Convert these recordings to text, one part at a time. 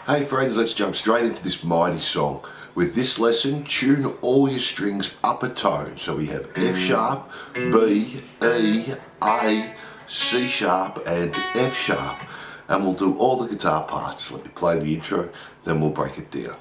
Hey friends, let's jump straight into this mighty song. With this lesson, tune all your strings up a tone. So we have F sharp, B, E, A, C sharp and F sharp. And we'll do all the guitar parts. Let me play the intro, then we'll break it down.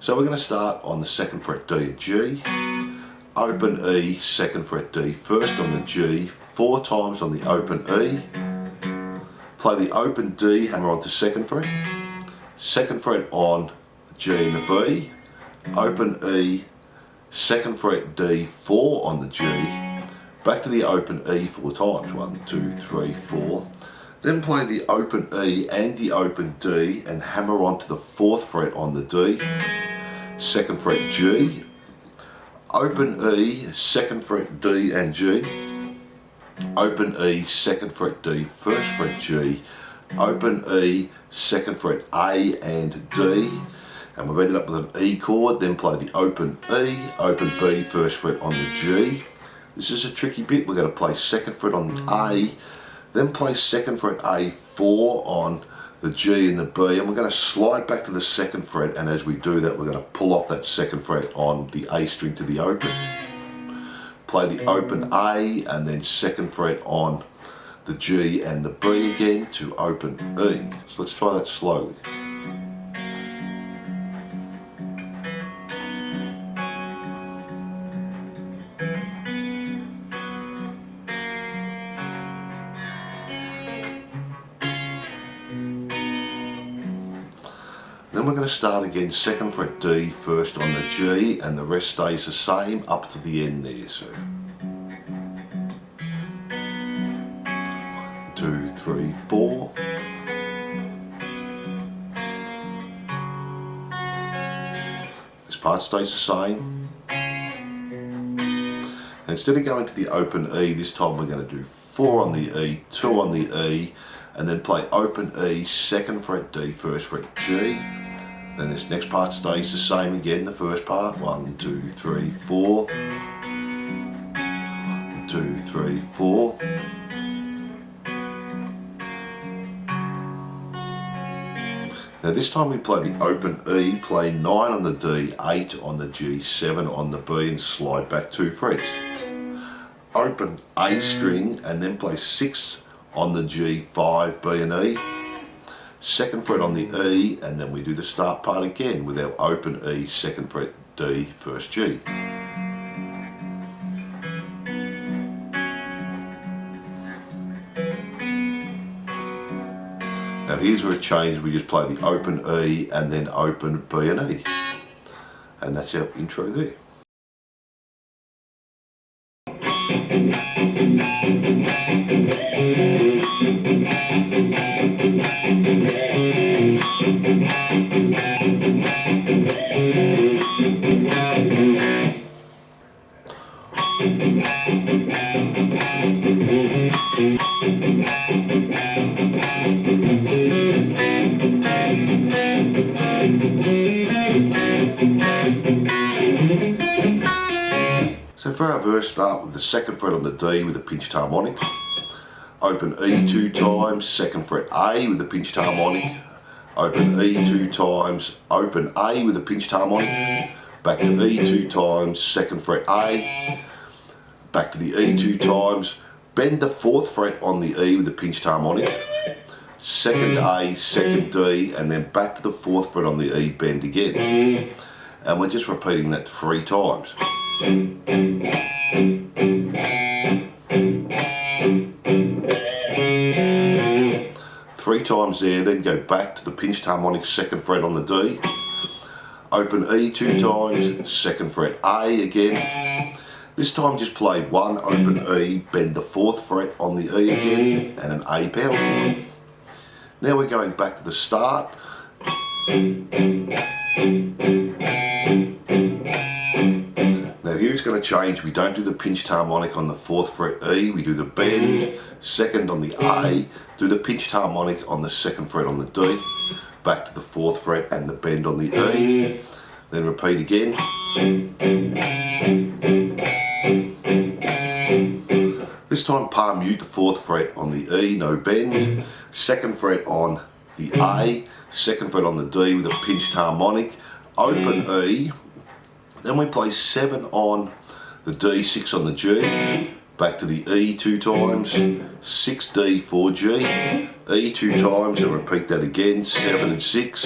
So we're going to start on the 2nd fret D and G, open E, 2nd fret D, first on the G, 4 times on the open E, play the open D, hammer onto 2nd fret, 2nd fret on the G and the B, open E, 2nd fret D, 4 on the G, back to the open E 4 times, 1, 2, 3, 4. Then play the open E and the open D and hammer onto the 4th fret on the D, 2nd fret G, open E, 2nd fret D and G, open E, 2nd fret D, 1st fret G, open E, 2nd fret A and D, and we've ended up with an E chord. Then play the open E, open B, 1st fret on the G. This is a tricky bit. We're going to play 2nd fret on the A, then play 2nd fret A4 on the G and the B, and we're going to slide back to the 2nd fret, and as we do that we're going to pull off that 2nd fret on the A string to the open. Play the open A and then 2nd fret on the G and the B again to open E. So let's try that slowly. Then we're going to start again, 2nd fret D, first on the G, and the rest stays the same up to the end there. So 2, 3, 4. This part stays the same. And instead of going to the open E, this time we're going to do 4 on the E, 2 on the E, and then play open E, 2nd fret D, 1st fret G. Then this next part stays the same again, the first part, 1, 2, 3, 4, 2, 3, 4. Now this time we play the open E, play 9 on the D, 8 on the G, 7 on the B, and slide back 2 frets. Open A string and then play 6 on the G, 5, B and E. 2nd fret on the E, and then we do the start part again with our open E, 2nd fret D, 1st G. Now here's where it changes. We just play the open E and then open B and E. And that's our intro there. So for our verse, start with the 2nd fret on the D with a pinched harmonic, open E 2 times, 2nd fret A with a pinched harmonic, open E 2 times, open A with a pinched harmonic, back to E 2 times, 2nd fret A, back to the E 2 times, bend the 4th fret on the E with a pinched harmonic, 2nd A, 2nd D, and then back to the 4th fret on the E, bend again. And we're just repeating that 3 times. 3 times there, then go back to the pinched harmonic 2nd fret on the D, open E 2 times, 2nd fret A again. This time just play 1 open E, bend the 4th fret on the E again, and an A power chord. Now we're going back to the start, Now here it's going to change. We don't do the pinched harmonic on the 4th fret E, we do the bend, 2nd on the A, do the pinched harmonic on the 2nd fret on the D, back to the 4th fret and the bend on the E, then repeat again. This time palm mute the 4th fret on the E, no bend, 2nd fret on the A, 2nd fret on the D with a pinched harmonic, open E, then we play 7 on the D, 6 on the G, back to the E 2 times, 6D, 4G, E 2 times and repeat that again, 7 and 6,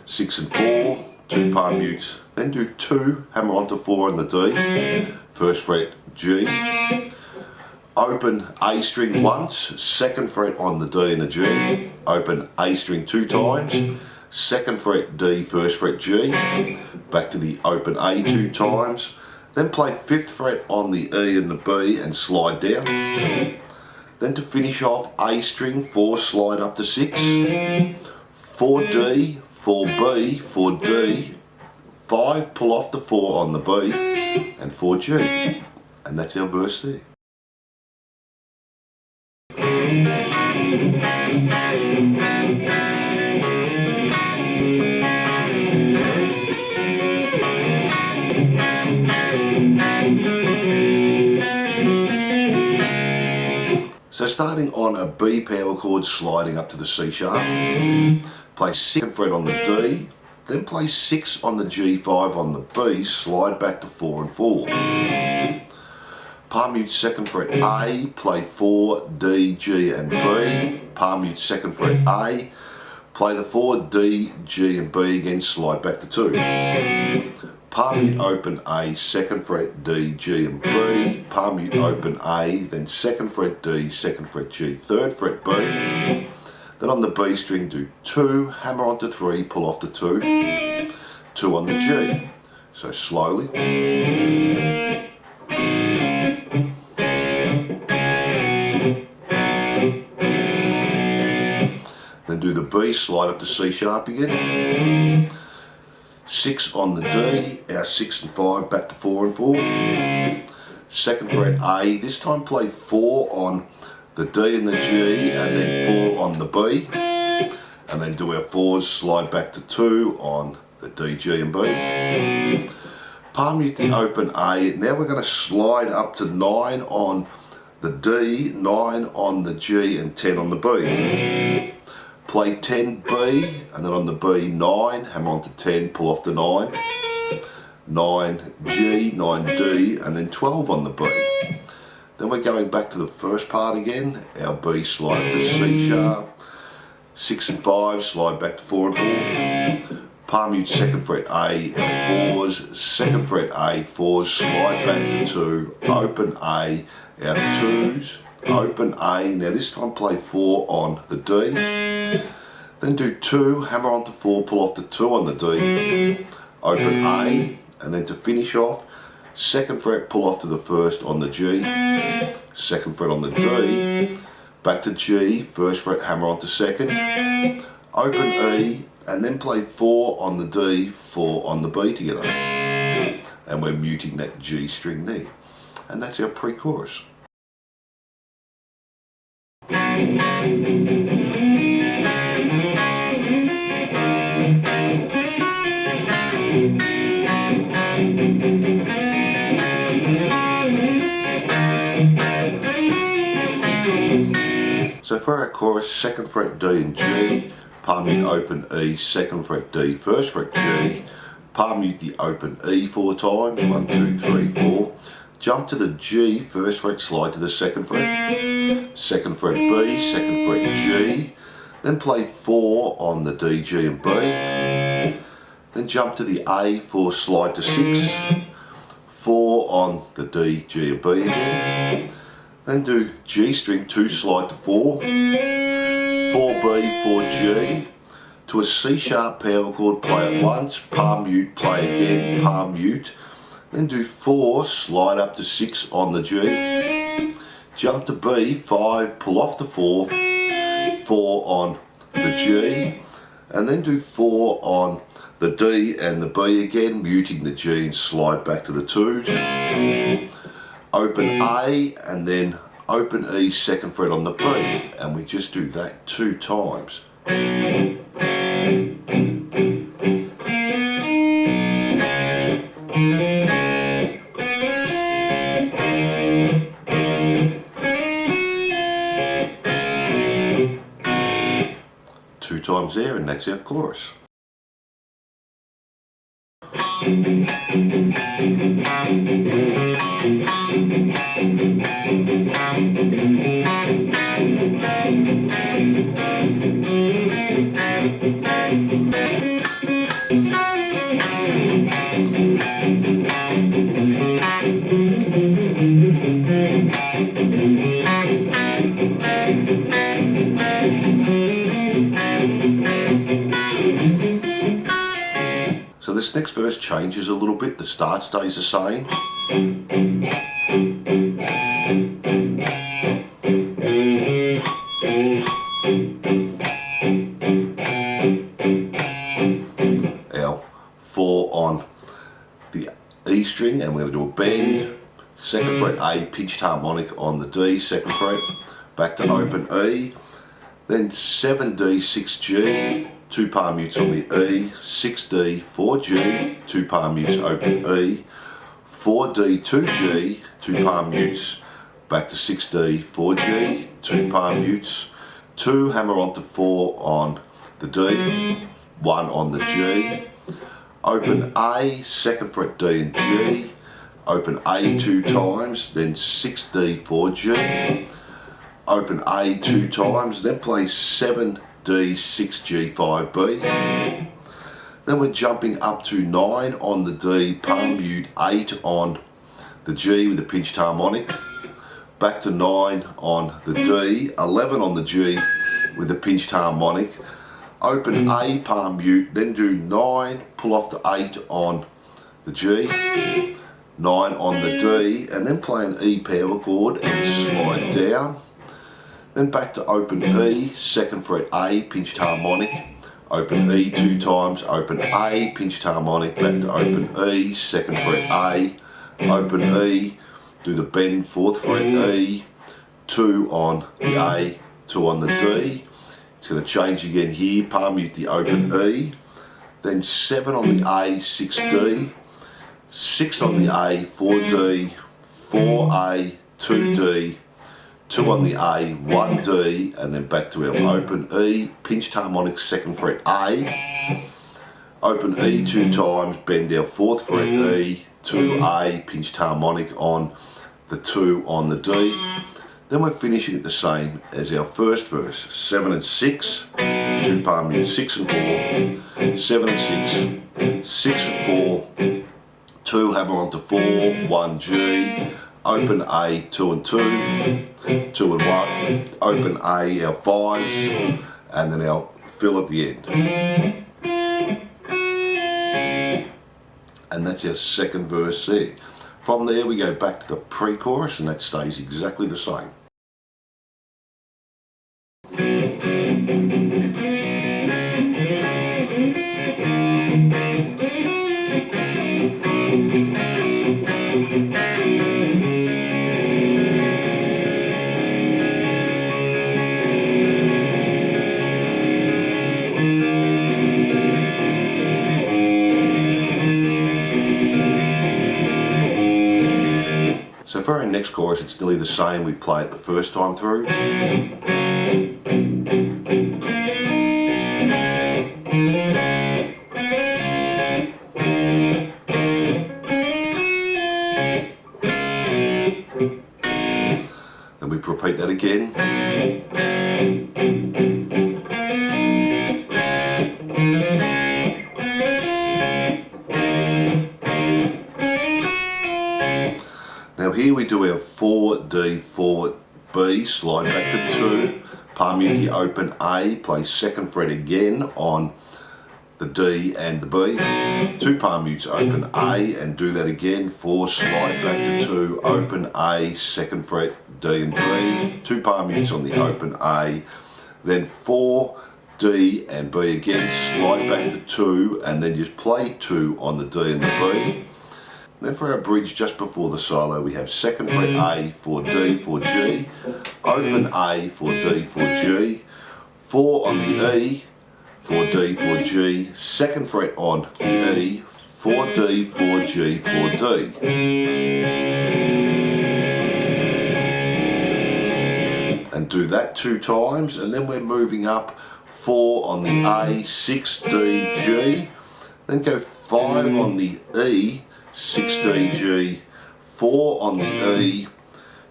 6 and 4, 2 palm mutes, then do 2, hammer onto 4 on the D, 1st fret G, open A string once, 2nd fret on the D and the G, open A string 2 times, 2nd fret D, 1st fret G, back to the open A 2 times, then play 5th fret on the E and the B and slide down, then to finish off A string 4, slide up to 6, 4D, 4B, 4D, 5, pull off the 4 on the B and 4G, and that's our verse there. So starting on a B power chord, sliding up to the C sharp, play 2nd fret on the D, then play 6 on the G, 5 on the B, slide back to 4 and 4. Palm mute 2nd fret A, play 4, D, G and B, palm mute 2nd fret A, play the 4, D, G and B again, slide back to 2. Palm mute open A, 2nd fret D, G and B, palm mute open A, then 2nd fret D, 2nd fret G, 3rd fret B, then on the B string do 2, hammer onto 3, pull off the 2, 2 on the G, so slowly. Then do the B, slide up to C sharp again, 6 on the D, our 6 and 5 back to 4 and 4, 2nd fret A, this time play 4 on the D and the G and then 4 on the B, and then do our 4s, slide back to 2 on the D, G and B, palm mute the open A, now we're going to slide up to 9 on the D, 9 on the G and 10 on the B. Play 10B and then on the B 9, hammer onto 10, pull off the 9, 9G, 9D and then 12 on the B. Then we're going back to the first part again, our B slide to C sharp, 6 and 5, slide back to 4 and 4, palm mute 2nd fret A and 4s, 2nd fret A, 4s, slide back to 2, open A, our 2s, open A, now this time play 4 on the D, then do 2, hammer onto 4, pull off the 2 on the D, open A, and then to finish off, 2nd fret, pull off to the 1st on the G, 2nd fret on the D, back to G, 1st fret, hammer onto 2nd, open E, and then play 4 on the D, 4 on the B together. And we're muting that G string there. And that's our pre-chorus. So for our chorus, 2nd fret D and G, palm mute open E, 2nd fret D, 1st fret G, palm mute the open E 4 times, 1, 2, 3, 4, jump to the G, 1st fret, slide to the 2nd fret, 2nd fret B, 2nd fret G, then play 4 on the D, G and B, then jump to the A, 4, slide to 6, 4 on the D, G and B again, then do G string 2, slide to 4, 4B, 4G, to a C sharp power chord, play it once, palm mute, play again, palm mute, then do 4, slide up to 6 on the G, jump to B, 5, pull off the 4, 4 on the G, and then do 4 on the D and the B again, muting the G and slide back to the 2s. Open A and then open E 2nd fret on the B, and we just do that 2 times. 2 times there, and that's our chorus. So this next verse changes a little bit. The start stays the same. Our 4 on the E string, and we're going to do a bend. 2nd fret A, pitched harmonic on the D, 2nd fret, back to open E, then 7D, 6G, 2 palm mutes on the E, 6D, 4G, 2 palm mutes, open E, 4D, 2G, 2 palm mutes, back to 6D, 4G, 2 palm mutes, 2 hammer onto 4 on the D, 1 on the G, open A, 2nd fret D and G, open A 2 times, then 6D, 4G, open A 2 times, then play 7D, 6G, 5B. Then we're jumping up to 9 on the D, palm mute, 8 on the G with a pinched harmonic, back to 9 on the D, 11 on the G with a pinched harmonic, open A, palm mute, then do 9, pull off the 8 on the G, 9 on the D, and then play an E power chord and slide down. Then back to open E, 2nd fret A, pinched harmonic, open E 2 times, open A, pinched harmonic, back to open E, 2nd fret A, open E, do the bend, 4th fret E, 2 on the A, 2 on the D. It's going to change again here, palm mute the open E, then 7 on the A, 6D, 6 on the A, 4D, 4A, 2D, 2 on the A, 1D, and then back to our open E, pinched harmonic, 2nd fret A, open E 2 times, bend our 4th fret E, 2A, pinched harmonic on the 2 on the D. Then we're finishing it the same as our first verse, 7 and 6, 2 palm mute, 6 and 4, 7 and 6, 6 and 4, 2 hammer onto 4, 1 G, open A, 2 and 2, 2 and 1, open A, our 5s, and then our fill at the end. And that's our second verse there. From there we go back to the pre-chorus, and that stays exactly the same. So for our next chorus, it's nearly the same we play it the first time through. Then we repeat that again. Now here we do our 4D, 4B, slide back to 2, palm mute the open A, play 2nd fret again on the D and the B, 2 palm mutes open A, and do that again, 4, slide back to 2, open A, 2nd fret D and B, 2 palm mutes on the open A, then 4, D, D and B again, slide back to 2 and then just play 2 on the D and the B. Then for our bridge just before the solo we have second fret A for D for G, open A for D for G, 4 on the E for D for G, second fret on the E, 4 D, 4 G, 4 D. And do that 2 times, and then we're moving up 4 on the A, 6 D, G, then go 5 on the E, 6 D, G, 4 on the E,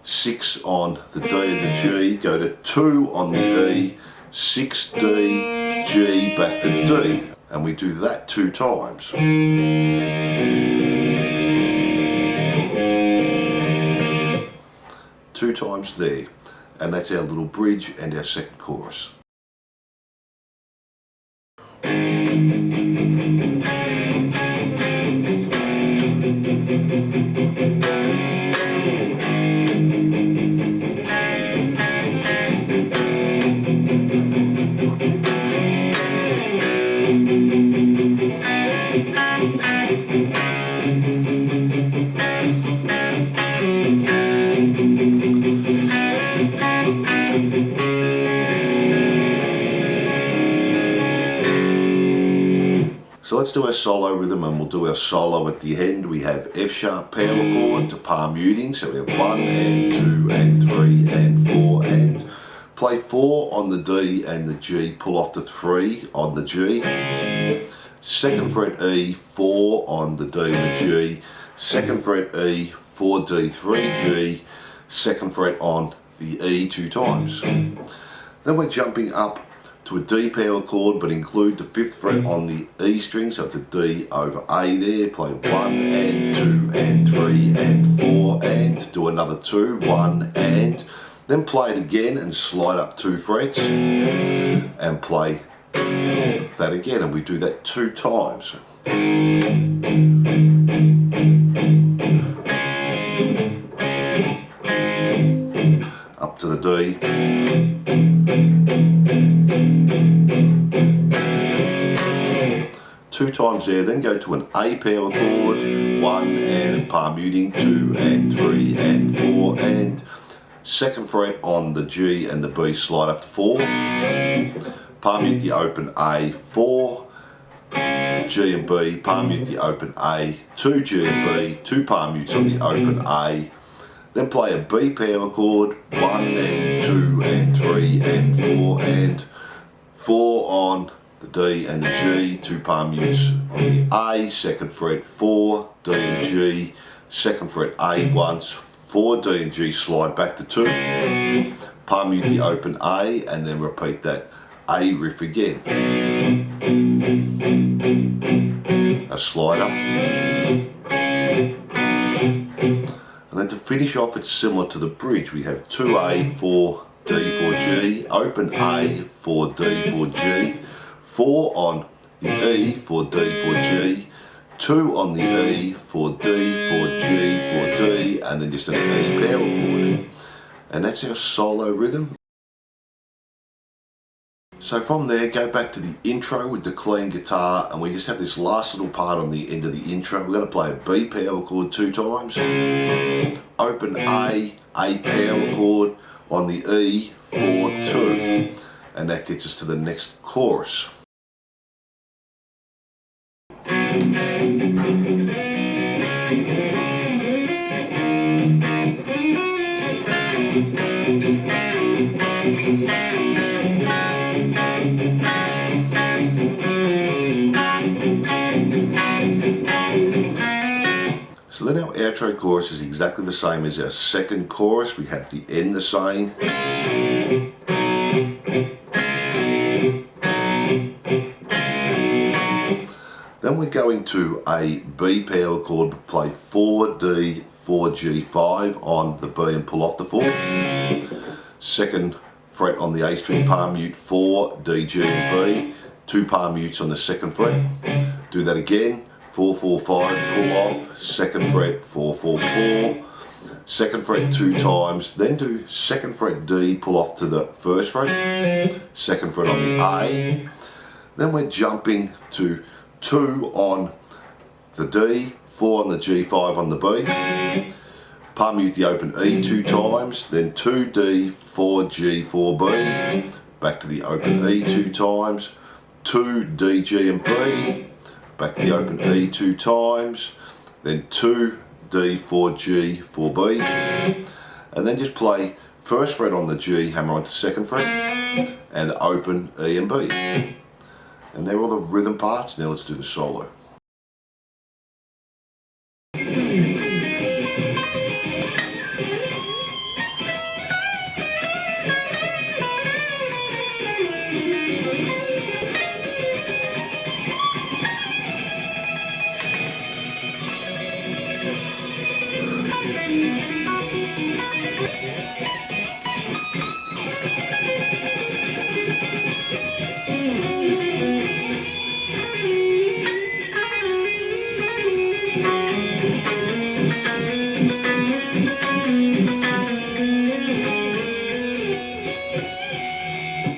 6 on the D and the G, go to 2 on the E, 6 D, G, back to D, and we do that 2 times. 2 times there, and that's our little bridge and our second chorus. So let's do our solo rhythm, and we'll do our solo at the end. We have F sharp power chord to palm muting, so we have 1 and 2 and 3 and 4 and play 4 on the D and the G, pull off the 3 on the G, second fret E, 4 on the D and the G, second fret E, 4 D, 3 G, second fret on the E 2 times. Then we're jumping up to a D power chord, but include the 5th fret on the E string, so it's a D over A there, play 1 and 2 and 3 and 4 and, do another 2, 1 and, then play it again and slide up 2 frets and play that again, and we do that 2 times. Up to the D. 2 times there, then go to an A power chord, 1 and palm muting, 2 and 3 and 4 and, second fret on the G and the B, slide up to 4, palm mute the open A, 4, G and B, palm mute the open A, 2 G and B, 2 palm mutes on the open A, then play a B power chord, 1 and 2 and 3 and 4 and, 4 on the D and the G, 2 palm mutes on the A, second fret, 4, D and G, second fret A once, 4 D and G, slide back to 2, palm mute the open A, and then repeat that A riff again. A slider. And then to finish off, it's similar to the bridge. We have 2A, 4, D, 4, G, open A, 4, D, 4, G, 4 on the E, 4 D, 4 G, 2 on the E, 4 D, 4 G, 4 D, and then just an E power chord. And that's our solo rhythm. So from there, go back to the intro with the clean guitar, and we just have this last little part on the end of the intro. We're going to play a B power chord 2 times, open A power chord on the E, 4, 2, and that gets us to the next chorus. So then our outro chorus is exactly the same as our second chorus. We have the end the same. Then we're going to a B power chord, play 4 D, 4 G, 5 on the B and pull off the 4. Second fret on the A string, palm mute 4, D, G and B, 2 palm mutes on the second fret. Do that again, 4, 4, 5, pull off, second fret, 4, 4, 4, second fret 2 times, then do second fret D, pull off to the first fret, second fret on the A, then we're jumping to 2 on the D, 4 on the G5 on the B, palm mute the open E 2 times, then 2 D, 4 G, 4 B, back to the open E 2 times, 2 D, G and B, back to the open E 2 times, then 2 D, 4 G, 4 B, and then just play first fret on the G, hammer onto second fret, and open E and B. And they're all the rhythm parts. Now let's do the solo.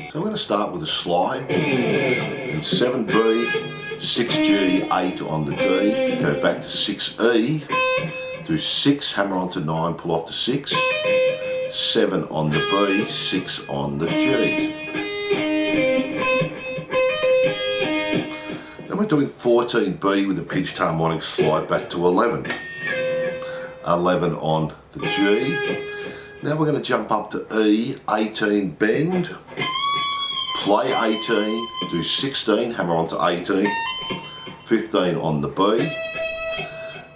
So I'm going to start with a slide, and 7B, 6G, 8 on the D, go back to 6E, do 6, hammer onto 9, pull off to 6, 7 on the B, 6 on the G. Then we're doing 14B with a pitched harmonic, slide back to 11. 11 on the G. Now we're going to jump up to E, 18, bend, play 18, do 16, hammer onto 18, 15 on the B.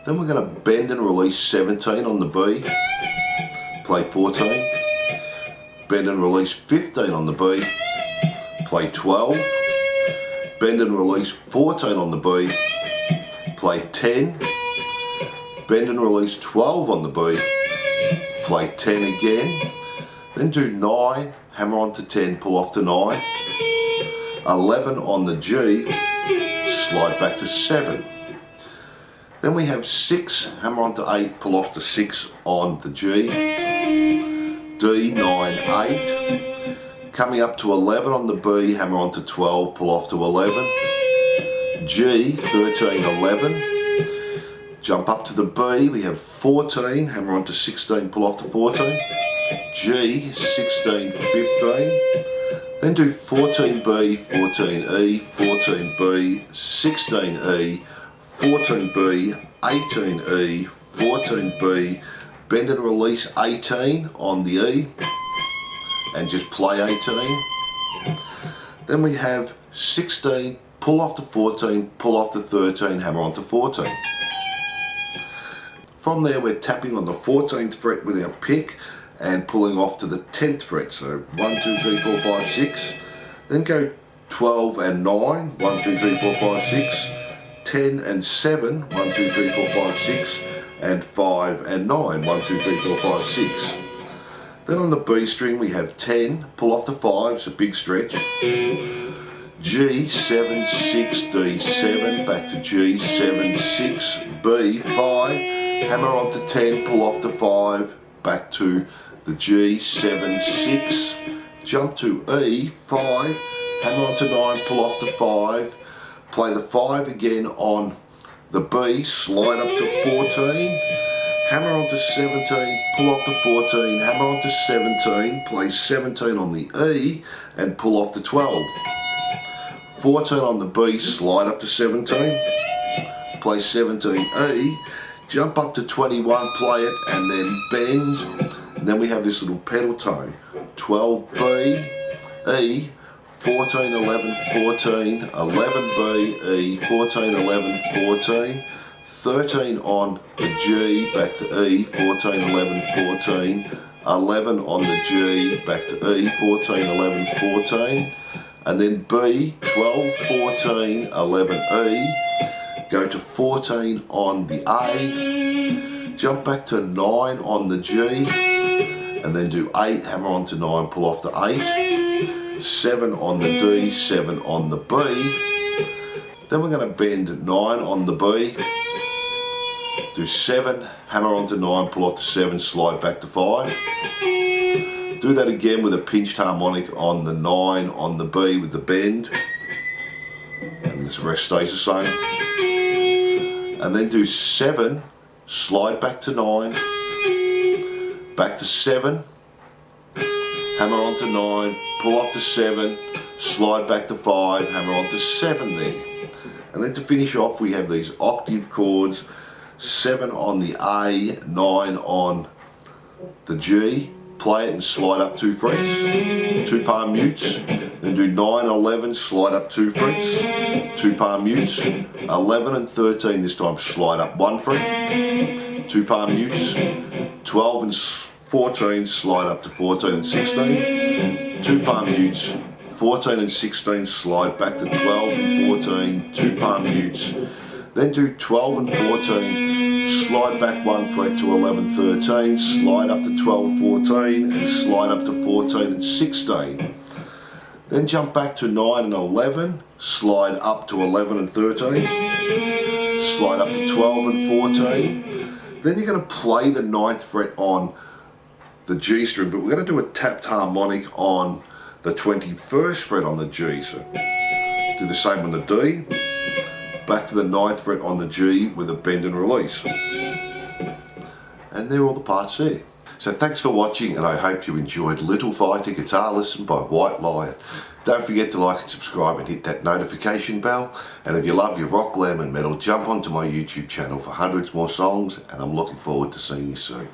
Then we're going to bend and release 17 on the B, play 14, bend and release 15 on the B, play 12, bend and release 14 on the B, play 10, bend and release 12 on the B, play 10 again, then do 9, hammer onto 10, pull off to 9, 11 on the G, slide back to 7. Then we have 6, hammer onto 8, pull off to 6 on the G, D, 9, 8, coming up to 11 on the B, hammer onto 12, pull off to 11, G, 13, 11, jump up to the B, we have 14, hammer onto 16, pull off to 14, G, 16, 15, then do 14B, 14E, 14B, 16E, 14B, 18E, 14B, bend and release 18 on the E, and just play 18. Then we have 16, pull off to 14, pull off to 13, hammer onto 14. From there we're tapping on the 14th fret with our pick and pulling off to the 10th fret. So 1, 2, 3, 4, 5, 6. Then go 12 and 9. 1, 2, 3, 4, 5, 6. 10 and 7. 1, 2, 3, 4, 5, 6. And 5 and 9. 1, 2, 3, 4, 5, 6. Then on the B string we have 10. Pull off the 5. It's a big stretch. G, 7, 6, D, 7. Back to G, 7, 6, B, 5. Hammer onto 10. Pull off the 5. Back to the G, 7, 6, jump to E, 5, hammer onto 9, pull off the 5, play the 5 again on the B, slide up to 14, hammer onto 17, pull off the 14, hammer onto 17, play 17 on the E, and pull off the 12. 14 on the B, slide up to 17, play 17E, jump up to 21, play it, and then bend. And then we have this little pedal tone, 12B, E, 14, 11, 14, 11B, E, 14, 11, 14, 13 on the G, back to E, 14, 11, 14, 11 on the G, back to E, 14, 11, 14, and then B, 12, 14, 11E, go to 14 on the A, jump back to 9 on the G, and then do 8, hammer onto 9, pull off to 8, 7 on the D, 7 on the B, then we're going to bend 9 on the B, do 7, hammer onto 9, pull off to 7, slide back to 5. Do that again with a pinched harmonic on the 9 on the B with the bend, and the rest stays the same. And then do 7, slide back to 9, back to 7, hammer onto 9, pull off to 7, slide back to 5, hammer onto 7 there. And then to finish off we have these octave chords, 7 on the A, 9 on the G, play it and slide up 2 frets, 2 palm mutes, then do 9, 11, slide up 2 frets, 2 palm mutes, 11 and 13 this time slide up 1 fret, 2 palm mutes, 12 and 14 slide up to 14 and 16, 2 palm mutes, 14 and 16 slide back to 12 and 14, 2 palm mutes, then do 12 and 14, slide back 1 fret to 11, 13, slide up to 12, 14 and slide up to 14 and 16. Then jump back to 9 and 11, slide up to 11 and 13, slide up to 12 and 14. Then you're going to play the 9th fret on the G string, but we're going to do a tapped harmonic on the 21st fret on the G. So do the same on the D, back to the 9th fret on the G with a bend and release. And they're all the parts there. So thanks for watching, and I hope you enjoyed Little Fighter Guitar Lesson by White Lion. Don't forget to like and subscribe and hit that notification bell. And if you love your rock, glam and metal, jump onto my YouTube channel for hundreds more songs, and I'm looking forward to seeing you soon.